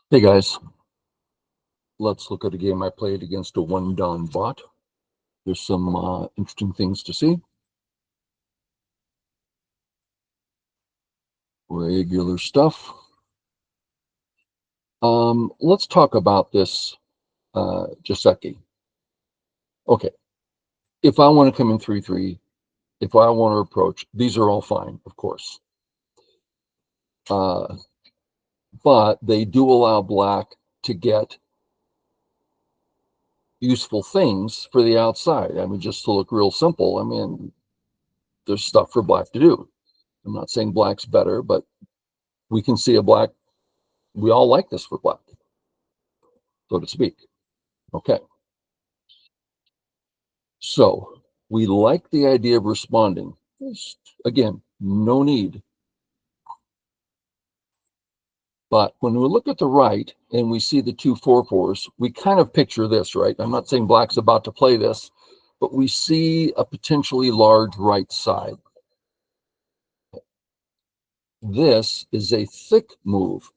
Hey guys, let's look at a game I played against a one-down bot. There's some interesting things to see. Regular stuff. Let's talk about this Joseki. Okay, if I want to come in 3-3, if I want to approach, these are all fine, of course. But they do allow black to get useful things for the outside. I mean, just to look real simple, I mean, there's stuff for black to do. I'm not saying black's better, but we can see a black. We all like this for black, so to speak. Okay. So we like the idea of responding. Again, no need. But when we look at the right and we see the 2-4-4s, we kind of picture this, right? I'm not saying black's about to play this, but we see a potentially large right side. This is a thick move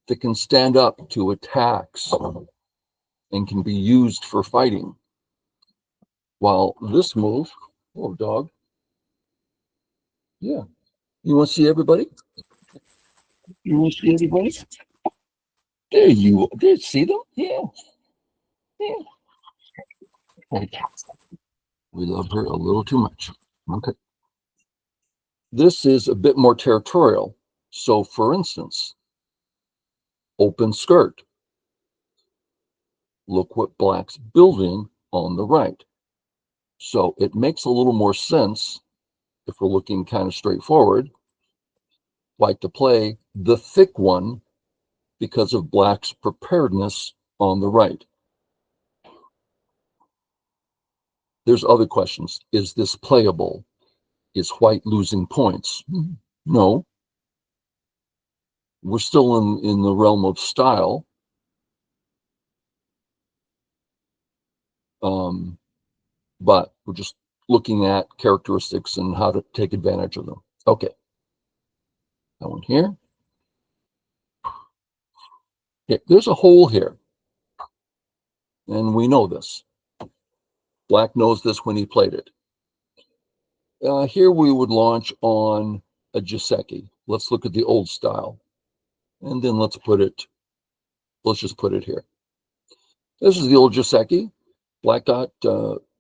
that can stand up to attacks and can be used for fighting. While this move, oh, dog. Yeah. You want to see everybody? You want to see everybody? There you there. See them? Yeah. Yeah. We love her a little too much. Okay. This is a bit more territorial. So, for instance, open skirt. Look what black's building on the right. So it makes a little more sense if we're looking kind of straightforward, like to play the thick one because of black's preparedness on the right. There's other questions. Is this playable? Is white losing points? No. We're still in the realm of style. But we're just looking at characteristics and how to take advantage of them. Okay. That one here. Okay, there's a hole here. And we know this. Black knows this when he played it. Here we would launch on a Joseki. Let's look at the old style. And then let's just put it here. This is the old Joseki. Black got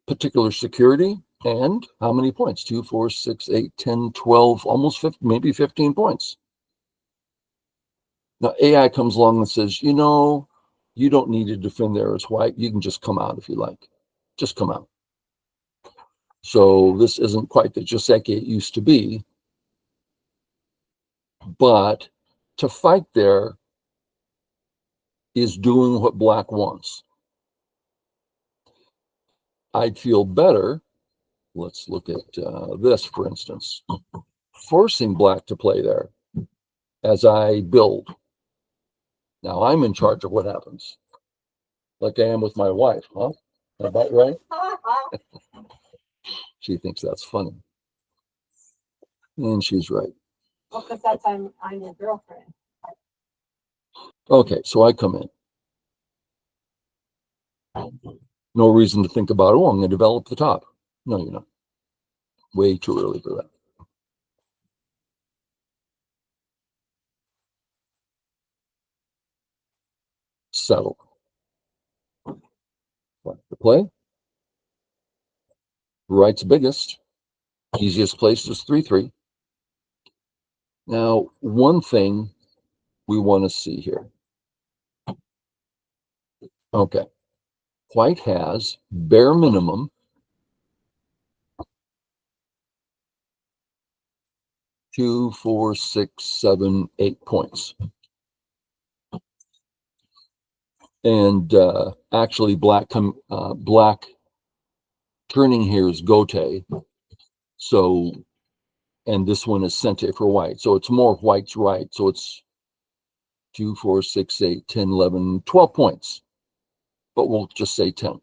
particular security and how many points? 2, 4, 6, 8, 10, 12, almost 15, maybe 15 points. Now AI comes along and says, you know, you don't need to defend there as white. You can just come out if you like. Just come out. So this isn't quite the Joseki it used to be. But to fight there is doing what black wants. I'd feel better. Let's look at this, for instance. Forcing black to play there as I build. Now I'm in charge of what happens. Like I am with my wife, huh? About right? She thinks that's funny. And she's right. Well, because that's I'm your girlfriend. Okay, so I come in. No reason to think about, oh, I'm going to develop the top. No, you're not. Way too early for that. Settle. Black to play. Right's biggest. Easiest place is 3-3. Now, one thing we want to see here. Okay. White has bare minimum 2, 4, 6, 7, 8 points. And actually, black turning here is gote. So, and this one is sente for white. So it's more white's right. So it's 2, 4, 6, 8, 10, 11, 12 points. But we'll just say 10.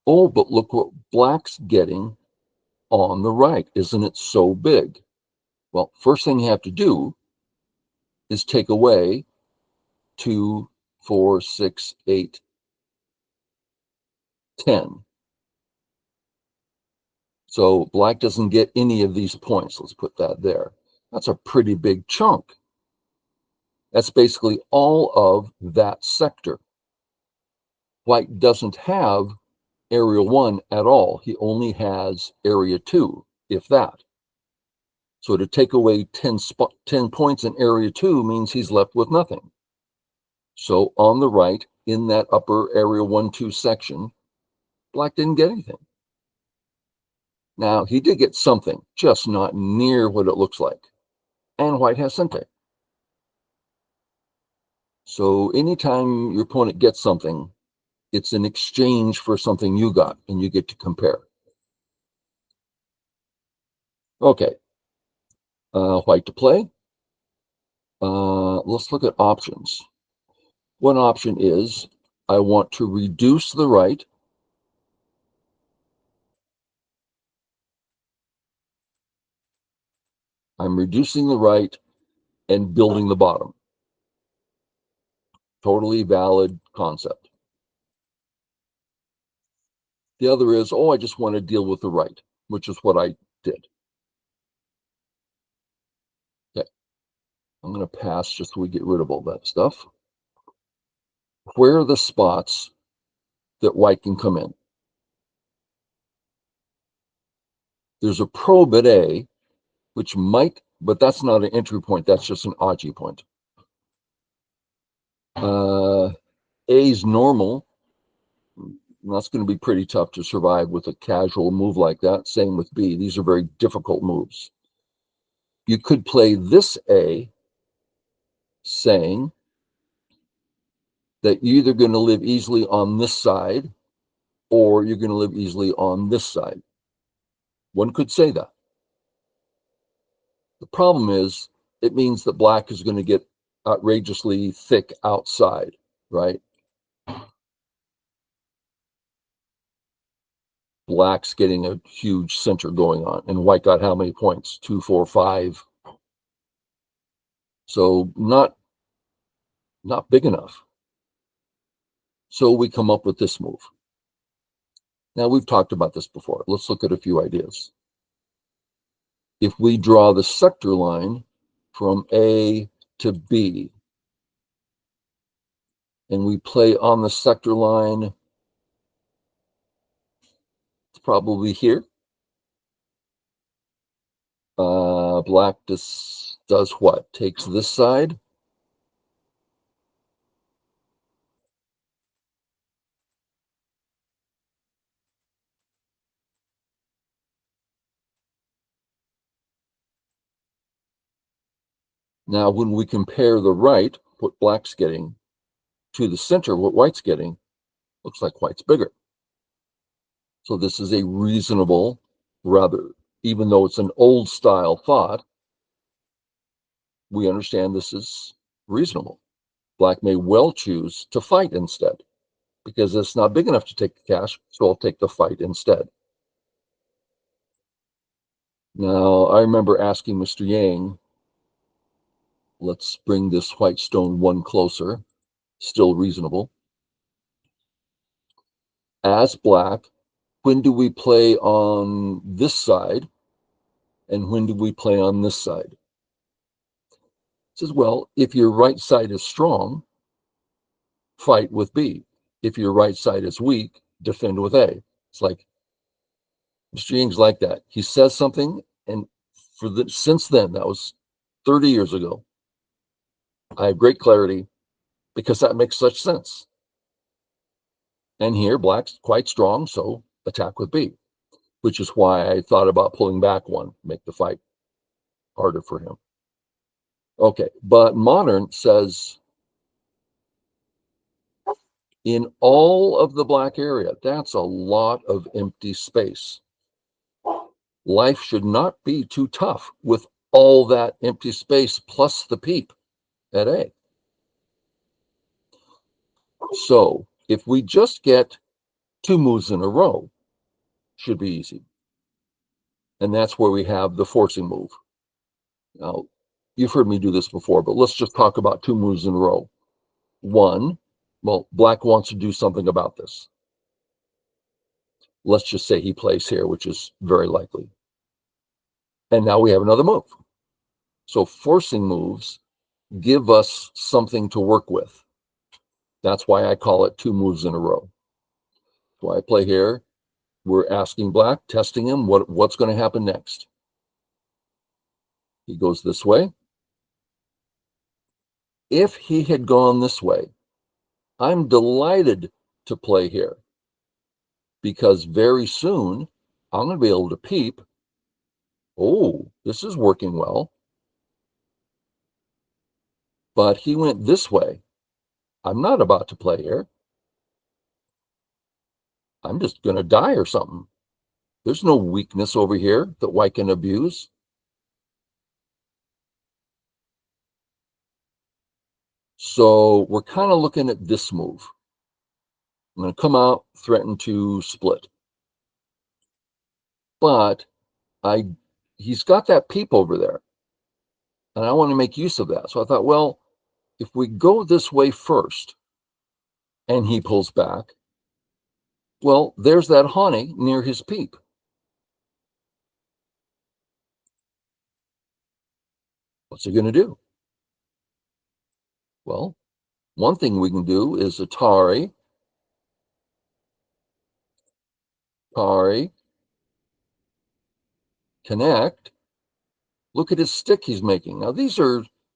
Oh, but look what black's getting on the right. Isn't it so big? Well, first thing you have to do is take away 2, 4, 6, 8, 10. So black doesn't get any of these points. Let's put that there. That's a pretty big chunk. That's basically all of that sector. White doesn't have area 1 at all. He only has area 2, if that. So to take away 10 points in area 2 means he's left with nothing. So on the right, in that upper area 1, 2 section, black didn't get anything. Now, he did get something, just not near what it looks like. And white has something. So anytime your opponent gets something, it's in exchange for something you got, and you get to compare. Okay. White to play. Let's look at options. One option is I want to reduce the right. I'm reducing the right and building the bottom. Totally valid concept. The other is, I just want to deal with the right, which is what I did. Okay. I'm going to pass just so we get rid of all that stuff. Where are the spots that white can come in? There's a probe at A, which might, but that's not an entry point. That's just an Aji point. A's normal. That's going to be pretty tough to survive with a casual move like that. Same with B. These are very difficult moves. You could play this A, saying that you're either going to live easily on this side or you're going to live easily on this side. One could say that. The problem is it means that black is going to get outrageously thick outside, right? Black's getting a huge center going on, and white got how many points? 2, 4, 5. So not big enough. So we come up with this move. Now, we've talked about this before. Let's look at a few ideas. If we draw the sector line from A to B, and we play on the sector line, it's probably here. Black does what? Takes this side. Now, when we compare the right, what black's getting, to the center, what white's getting, looks like white's bigger. So this is a reasonable, rather, even though it's an old style thought, we understand this is reasonable. Black may well choose to fight instead, because it's not big enough to take the cash, so I'll take the fight instead. Now, I remember asking Mr. Yang, let's bring this white stone 1 closer, still reasonable. As black, when do we play on this side, and when do we play on this side? He says, well, if your right side is strong, fight with B. If your right side is weak, defend with A. It's like, Mr. Ying's like that. He says something, and since then, that was 30 years ago, I have great clarity because that makes such sense. And here, black's quite strong, so attack with B, which is why I thought about pulling back 1, make the fight harder for him. Okay, but modern says in all of the black area, that's a lot of empty space. Life should not be too tough with all that empty space plus the peep at A. So if we just get 2 moves in a row, should be easy. And that's where we have the forcing move. Now, you've heard me do this before, but let's just talk about 2 moves in a row. 1, well, black wants to do something about this. Let's just say he plays here, which is very likely. And now we have another move. So forcing moves give us something to work with. That's why I call it 2 moves in a row. So I play here. We're asking black, testing him, what's going to happen next. He goes this way. If he had gone this way, I'm delighted to play here because very soon I'm going to be able to peep. Oh, this is working well. But he went this way. I'm not about to play here. I'm just going to die or something. There's no weakness over here that white can abuse. So we're kind of looking at this move. I'm going to come out, threaten to split. But he's got that peep over there. And I want to make use of that. So I thought, well, if we go this way first and he pulls back, well, there's that honey near his peep. What's he going to do? Well, one thing we can do is Atari, connect. Look at his stick he's making. Now,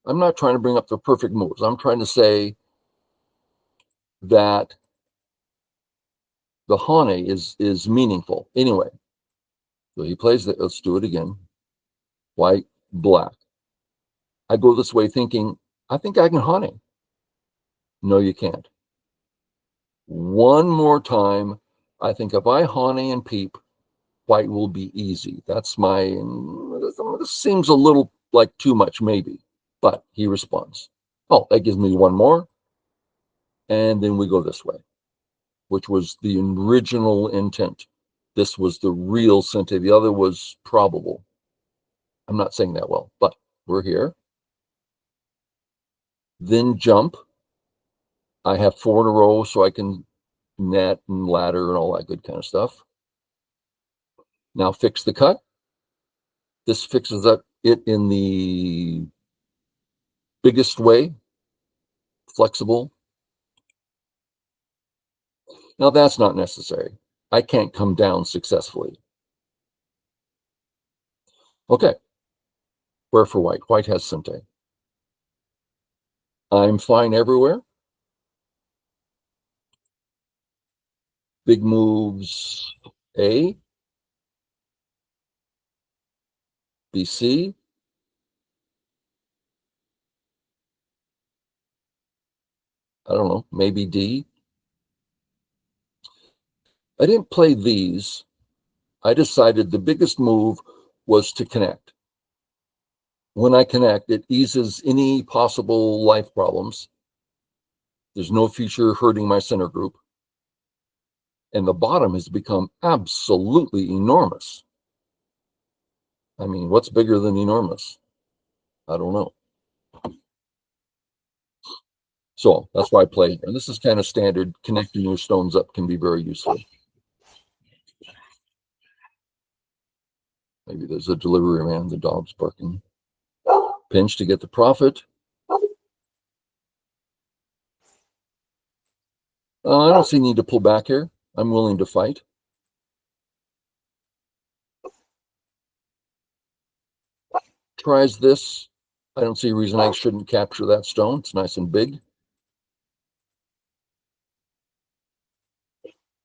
I'm not trying to bring up the perfect moves. I'm trying to say that the honey is meaningful. Anyway, so he plays that. Let's do it again. White, black. I go this way thinking, I think I can honey. No, you can't. One more time. I think if I honey and peep, white will be easy. That's this seems a little like too much, maybe, but he responds. Oh, that gives me one more. And then we go this way, which was the original intent. This was the real Sente. The other was probable. I'm not saying that well, but we're here. Then jump. I have 4 in a row, so I can net and ladder and all that good kind of stuff. Now fix the cut. This fixes it in the biggest way, flexible. Now that's not necessary. I can't come down successfully. Okay. Where for white? White has Sente. I'm fine everywhere. Big moves A, B, C. I don't know, maybe D. I didn't play these. I decided the biggest move was to connect. When I connect, it eases any possible life problems. There's no future hurting my center group. And the bottom has become absolutely enormous. I mean, what's bigger than enormous? I don't know. So that's why I play. And this is kind of standard. Connecting your stones up can be very useful. Maybe there's a delivery man. The dog's barking. Pinch to get the profit. I don't see need to pull back here. I'm willing to fight. Tries this. I don't see a reason I shouldn't capture that stone. It's nice and big.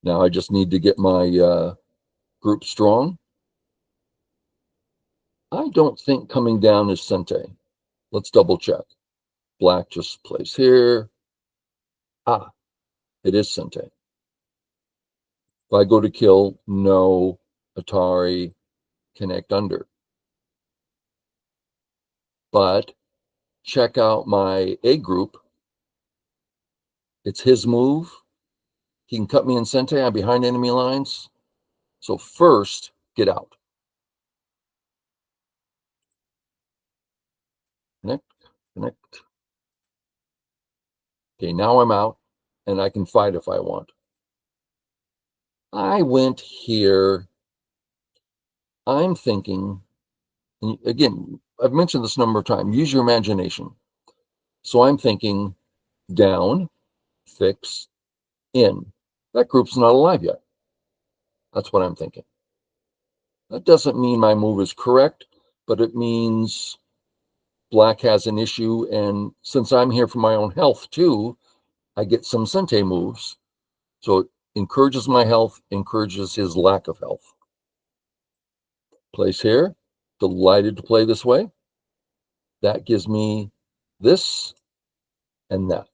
Now I just need to get my group strong. I don't think coming down is Sente. Let's double check. Black just plays here. Ah, it is Sente. If I go to kill, no, Atari, connect under. But check out my A group. It's his move. He can cut me in Sente. I'm behind enemy lines. So first, get out. Connect. Connect. Okay, now I'm out and I can fight if I want. I went here. I'm thinking, and again, I've mentioned this a number of times, use your imagination. So I'm thinking down, fix, in. That group's not alive yet. That's what I'm thinking. That doesn't mean my move is correct, but it means black has an issue. And since I'm here for my own health too, I get some Sente moves. So it encourages my health, encourages his lack of health. Place here. Delighted to play this way. That gives me this and that.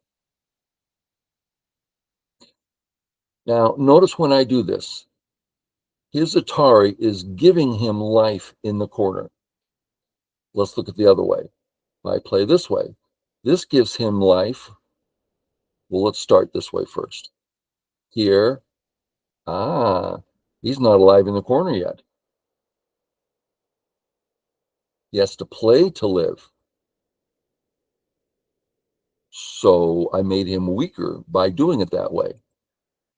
Now, notice when I do this, his Atari is giving him life in the corner. Let's look at the other way. If I play this way, this gives him life. Well, let's start this way first. Here, he's not alive in the corner yet. He has to play to live. So I made him weaker by doing it that way.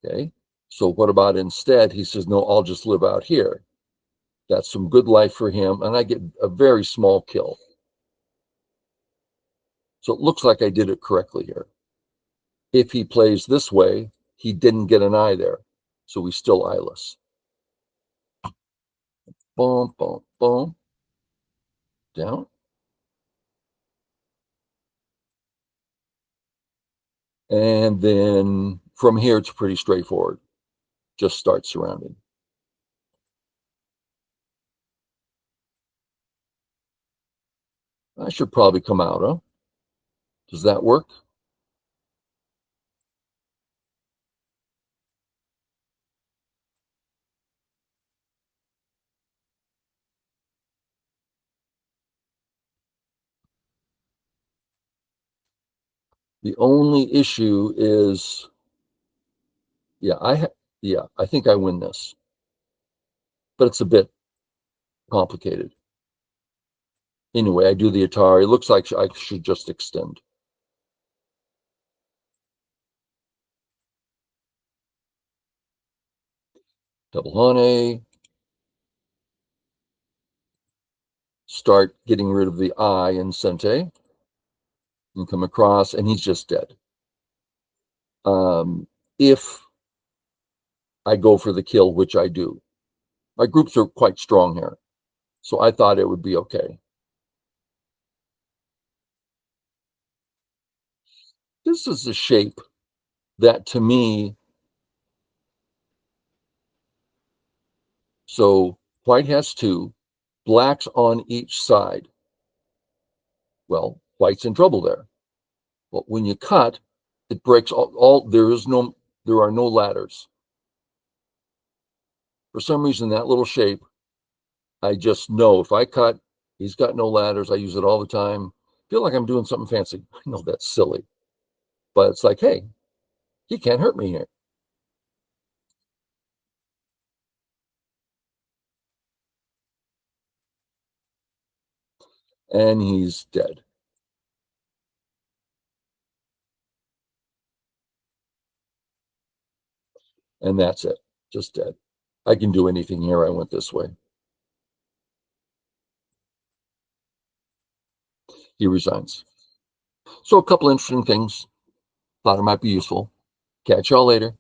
Okay. So what about instead? He says, no, I'll just live out here. That's some good life for him. And I get a very small kill. So it looks like I did it correctly here. If he plays this way, he didn't get an eye there. So he's still eyeless. Boom, boom, boom. Down. And then from here, it's pretty straightforward. Just start surrounding. I should probably come out, huh? Does that work? The only issue is, I think I win this, but it's a bit complicated. Anyway, I do the Atari. It looks like I should just extend. Double honey. Start getting rid of the I in Sente. And come across, and he's just dead. If I go for the kill, which I do. My groups are quite strong here, so I thought it would be okay. This is a shape that to me, so white has two, blacks on each side. Well, white's in trouble there. But when you cut, it breaks there are no ladders. For some reason, that little shape, I just know if I cut, he's got no ladders. I use it all the time. Feel like I'm doing something fancy. I know that's silly, but it's like, hey, he can't hurt me here. And he's dead. And that's it, just dead. I can do anything here. I went this way. He resigns. So a couple interesting things. Thought it might be useful. Catch y'all later.